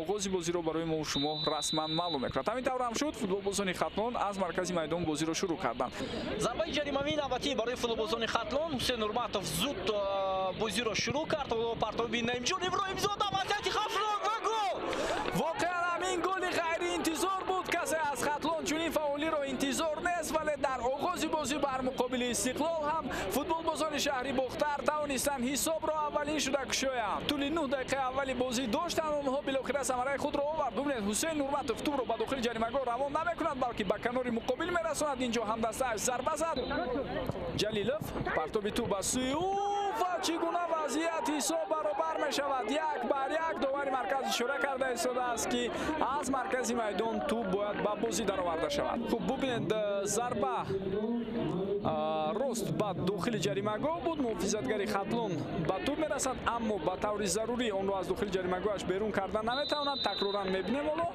оғози бозиро барои мо шумо расман маълум мекунад. Ҳамин тавр ҳам шуд, футболбозони Хатлон аз маркази майдон бозиро шурӯъ карданд. Зарбаи ҷаримавии навбатӣ барои футболбозони Хатлон. Ҳусейн Нурматов зуд бозиро шурӯъ кард. Партоби Наимҷон Иброҳимзода вазъияти хавфнок ва гол. Воқеан ҳамин голи ғайриинтизор буд. Касе аз Хатлон чунин фаъолиро интизор нест, вале дар оғози бозӣ бар муқобили Истиқлол ҳам футболбозони шаҳри Бухтар тавонистанд ҳисобро аввалин шуда кушоянд. Тӯли 9 дақиқаи аввали бозӣ доштанд онҳо, билохира самараи худро овард. Бубинед, Ҳусейн Нурматов тӯбро ба дохили ҷаримагоҳ равон намекунад, балки ба канори муқобил мерасонад. Инҷо ҳамдастааш зарба зад. Ҷалилов партоби тӯб ба сӯи ӯ ва чӣ гуна вазъият ҳисоб баробар мешавад. 1-1. Довари марказ ишора карда истодааст ки аз маркази майдон тӯб бояд ба бозӣ дароварда шавад. Хуб бубинед, зарба рост ба дохили ҷаримагоҳ буд. муҳофизатгари Хатлон ба тӯб мерасад, аммо ба таври зарурӣ онро аз дохили ҷаримагоҳаш берун кардан наметавонад. Такроран мебинем ҳоло.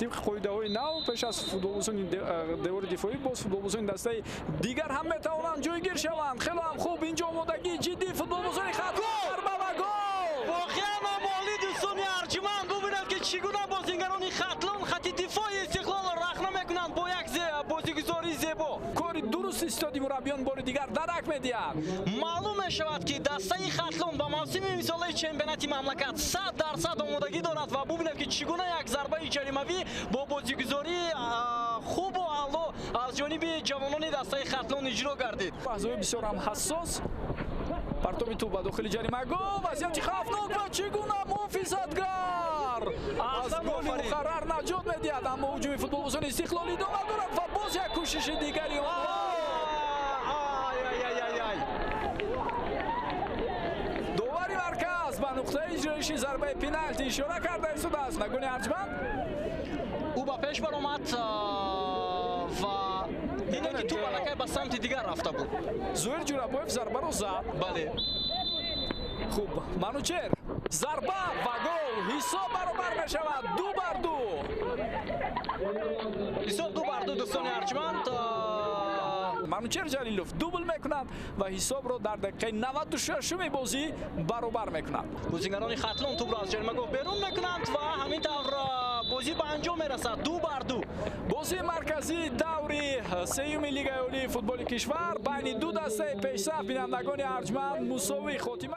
طبق قاعده‌های نو پیش از فوتبالبازان دیوار دفاعی باز فوتبالبازان دسته دیگر هم میتوانند جایگیر شوند. خیلی هم خوب اینجا آمادگی جدی فوتبالبازان خطر ضربه و گل. واقعا عالی دوستان ارجمند. ببینید که چگونه بازیگران خطلان خط دفاعی استقلال رخنه میکنند با یک بازیگزاری زیبا. کاری درست استادی مربیان بار دیگر درک میدهد. معلوم میشود که دسته خطلان با موسم امسال چمپیونات مملکت 100% آمادگی دارد و ببینید که چگونه یک ضربه جریمه‌ای با بازیگزاری خوب و اعلی از جانب جوانان دسته خطلان اجرا گردید. لحظه‌های بسیار هم حساس. پرتاب توپ به داخل جریمه‌گاه. وضعیت خوفناک و چگونه محافظتگر از گل مقرر نجات می‌دهد، اما هجوم فوتبالبازان استقلال ادامه دارد و باز یک کوشش دیگری داوری مرکز به نقطه اجرایشی ضربه پنالتی اشاره کرده است. نگونی ارجمند او با پیش برآمد و دیدن که توپ الکی به سمت دیگر رفته بود. زهیر جورابویف ضربه رو زد. بله. خوب، منوچهر ضربه و گل. حساب برابر میشود 2-2. حساب 2-2 دوستان ارجمند. منوچهر جلیلوف دوبل میکند و حساب را در دقیقه 96 بازی برابر میکند. بازیگران خطلان توپ را از جریمه‌گاه بیرون میکنند و همین طور بازی به انجام میرسد. 2-2. بازی مرکزی دوری سوم لیگ عالی فوتبال کشور بین دو دسته پیشرفت بینندگان ارجمند مساوی خاتمه